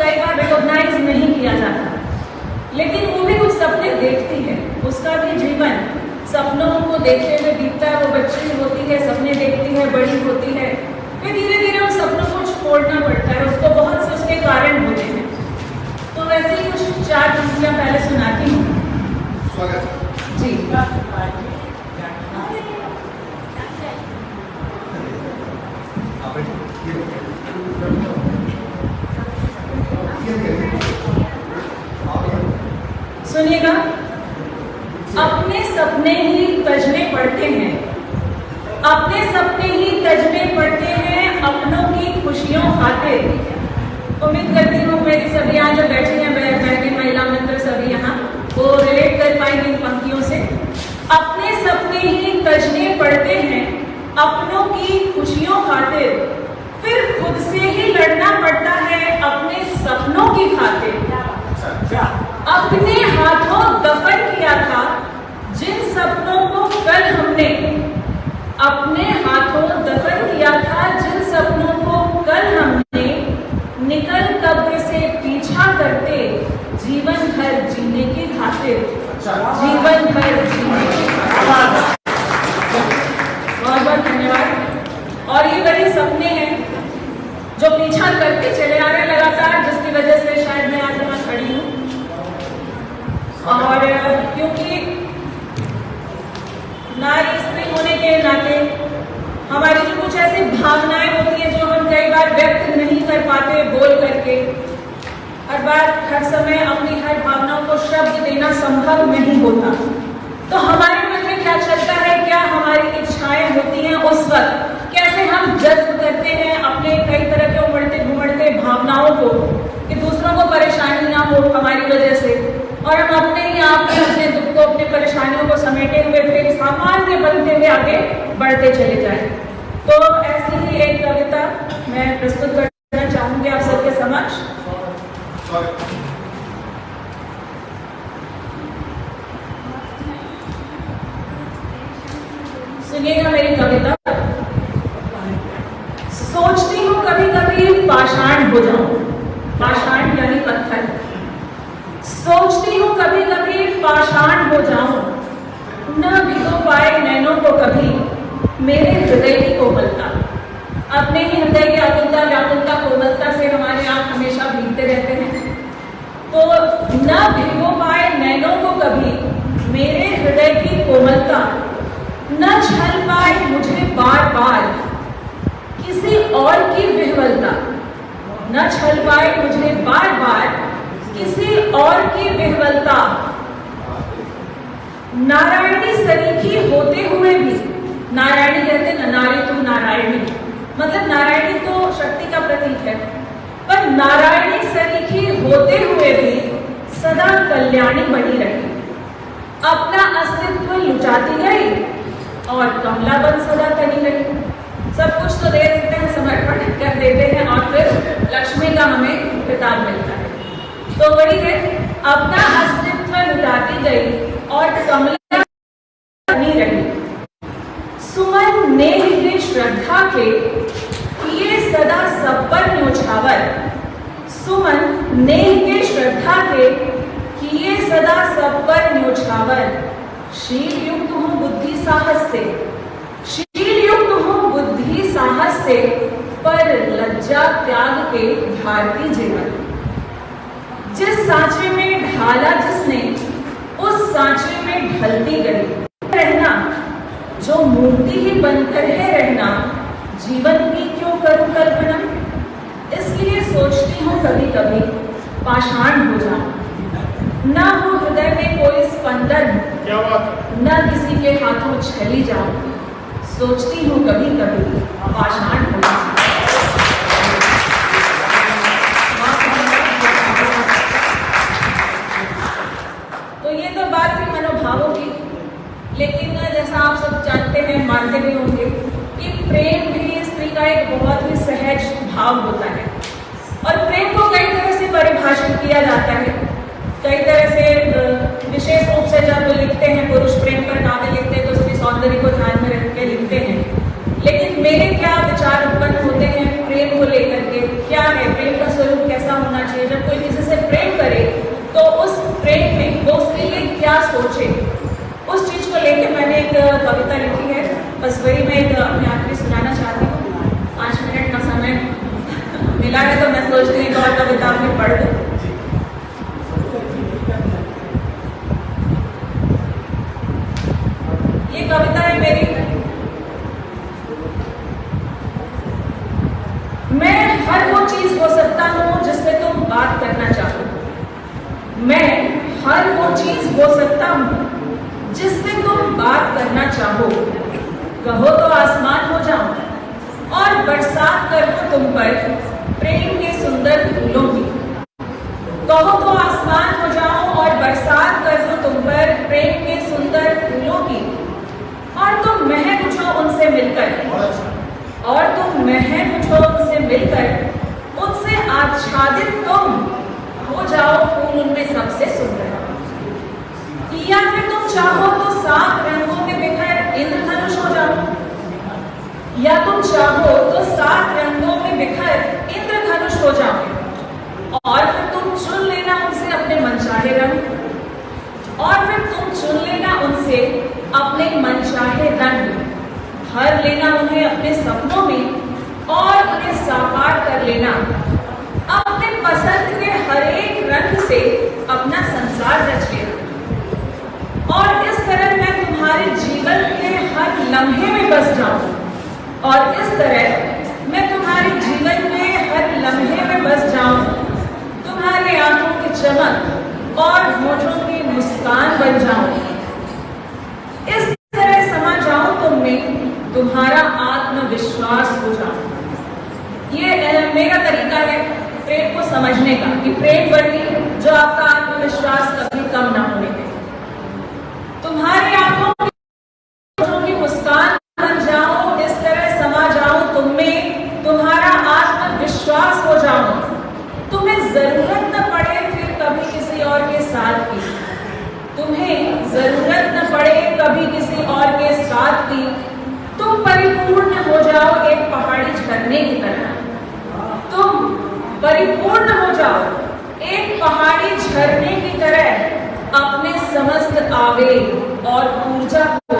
कई बार रिकॉग्नाइज नहीं किया जाता, लेकिन वो भी कुछ सपने देखती है, उसका भी जीवन सपनों को देखते हुए बीतता है। वो बच्ची होती है, सपने देखती है, बड़ी होती है, फिर धीरे धीरे उन सपनों को छोड़ना पड़ता है, उसको बहुत से उसके कारण होते हैं। तो वैसे ही कुछ 4 पंक्तियां पहले सुनाती हूँ जी। सुनिएगा। अपने सपने ही तजने पड़ते हैं, अपने सपने ही तजने पड़ते हैं, अपनों की खुशियों खातिर। उम्मीद करती हूँ मेरी सभी यहाँ जो बैठी हैं बहनें, महिला मित्र सभी यहाँ वो रिलेट कर पाएंगे इन पंक्तियों से। अपने सपने ही तजने पड़ते हैं, अपनों की खुशियों खातिर, फिर खुद से ही लड़ना पड़ता है अपने सपनों की खातिर। अपने हाथों दफन किया था जिन सपनों को कल हमने, अपने हाथों दफन किया था जिन सपनों को कल हमने, निकल कब्र से पीछा करते जीवन भर जीने की खातिर, जीवन भर जीने की खातिर। बहुत बहुत धन्यवाद। और ये बड़े सपने हैं जो पीछा करते चले आ रहे लगातार, जिसकी वजह से शायद मैं आज यहाँ खड़ी हूँ। और क्योंकि नारी स्त्री होने के नाते हमारी जो कुछ ऐसी भावनाएं होती हैं जो हम कई बार व्यक्त नहीं कर पाते बोल करके, हर बार हर समय अपनी हर भावनाओं को शब्द देना संभव नहीं होता। तो हमारे मन में क्या चलता है, क्या हमारी इच्छाएं होती हैं उस वक्त, कैसे हम जज्ब करते हैं अपने कई तरह के उमड़ते घुमड़ते भावनाओं को कि दूसरों को परेशानी ना हो हमारी वजह से, और हम अपने ही आप अपने दुख को, अपने परेशानियों को समेटे हुए फिर सामान्य बनते हुए आगे बढ़ते चले जाएं। तो ऐसी ही एक कविता मैं प्रस्तुत करना चाहूंगी आप सबके समक्ष। सुनिएगा मेरी कविता। सोचती हूँ कभी कभी पाषाण हो जाऊं, पाषाण यानी पत्थर। सोचती हूँ कभी कभी पाषाण हो जाऊं, न भिगो पाए नैनों को कभी मेरे हृदय की कोमलता। अपने ही हृदय की आकुलता व्याकुलता कोमलता से हमारे आप हमेशा भीगते रहते हैं। तो न भिगो पाए नैनों को कभी मेरे हृदय की कोमलता, न छल पाए मुझे बार बार किसी और की विह्वलता, न छल पाए मुझे बार बार किसी और की विह्वलता। नारायणी सरीखी होते हुए भी, नारायणी कहते ना, नारी तो नारायणी, मतलब नारायणी तो शक्ति का प्रतीक है, पर नारायणी सरीखी होते हुए भी सदा कल्याणी बनी रही। अपना अस्तित्व लुटाती गई और कमलाबन सदा तनी रही। सब कुछ तो दे देते हैं, समर्पण कर देते हैं और फिर लक्ष्मी का हमें खिताब मिलता है। तो वही है, अपना अस्तित्व लुटाती गई और कमला बनी रही। सुमन नेह के श्रद्धा के किए सदा सब पर न्योछावर, सुमन नेह के श्रद्धा के किए सदा सब पर न्योछावर। शील युक्त हूँ बुद्धि साहस से, शील युक्त हूँ बुद्धि साहस से, पर लज्जा त्याग के भारती जीवन। जिस सांचे में ढाला जिसने, उस सांचे में ढलती गई। रहना जो मूर्ति ही बनकर है रहना, जीवन की क्यों करूं कल्पना। इसलिए सोचती हूँ कभी कभी पाषाण हो जाऊं, न हो हृदय में कोई स्पंदन, न किसी के हाथों छली जाऊं। सोचती हूँ कभी कभी पाषाण हो जाऊं। तो ये तो बात थी मनोभावों की, लेकिन जैसा आप सब जानते हैं, मानते भी होंगे कि प्रेम भी स्त्री का एक बहुत ही सहज भाव होता है। और प्रेम को कई तरह से परिभाषित किया जाता है, कई तरह से। विशेष रूप से जब लिखते हैं पुरुष प्रेम पर नावें लिखते हैं तो उसकी सौंदर्य को ध्यान में रख के लिखते हैं। लेकिन मेरे क्या विचार उत्पन्न होते हैं प्रेम को लेकर के, क्या है प्रेम का स्वरूप, कैसा होना चाहिए। जब प्रेम में वो उसके लिए क्या सोचे, उस चीज को लेके मैंने एक कविता लिखी है। बस वही मैं एक अपने आप में सुनाना चाहती हूँ। 5 मिनट का समय मिला है तो मैं सोचती हूँ एक और कविता में पढ़ दूँ। ये कविता है मेरी। मैं हर वो चीज हो सकता हूँ जिससे तुम बात करना चाहो। मैं हर वो चीज हो सकता हूँ जिससे तुम बात करना चाहो। कहो तो आसमान हो जाऊं और बरसात कर दूं तुम पर प्रेम के सुंदर फूलों की। कहो तो आसमान हो जाऊं और बरसात कर दूं तुम पर प्रेम के सुंदर फूलों की। और तुम महक उठो उनसे मिलकर, और तुम महक उठो उनसे मिलकर, उनसे आच्छादित तुम हो जाओ फूल उनमें सबसे सुंदर। या फिर तुम चाहो तो 7 रंगों में बिखर इंद्रधनुष हो जाओ। या तुम चाहो तो 7 रंगों में बिखर इंद्रधनुष हो जाओ। और फिर तुम चुन लेना उनसे अपने मनचाहे रंग। और फिर तुम चुन लेना उनसे अपने मनचाहे रंग। भर लेना उन्हें अपने सपनों में और उन्हें साकार कर लेना। अपने पसंद के हर एक रंग से अपना संसार रच लेना। और इस तरह मैं तुम्हारे जीवन के हर लम्हे में बस जाऊं। और इस तरह मैं तुम्हारे जीवन में हर लम्हे में बस जाऊं। तुम्हारी आंखों की चमक और होठों की मुस्कान बन जाऊं। इस तरह समा जाऊं तुम में, तुम्हारा आत्मविश्वास हो जाऊं। ये मेरा तरीका है प्रेम को समझने का, कि प्रेम बढ़ी जो आपका आत्मविश्वास कभी कम ना होने दे। तुम्हारी आंखों की मुस्कान बन जाऊं, इस तरह समा जाऊं तुम में, तुम्हारा आत्मविश्वास हो जाऊं। तुम्हें जरूरत न पड़े फिर कभी किसी और के साथ की। तुम्हें जरूरत न पड़े कभी किसी और के साथ की। तुम परिपूर्ण हो जाओ एक पहाड़ी झरने की तरह। तुम परिपूर्ण हो जाओ एक पहाड़ी झरने की तरह, अपने समस्त आवेग और ऊर्जा को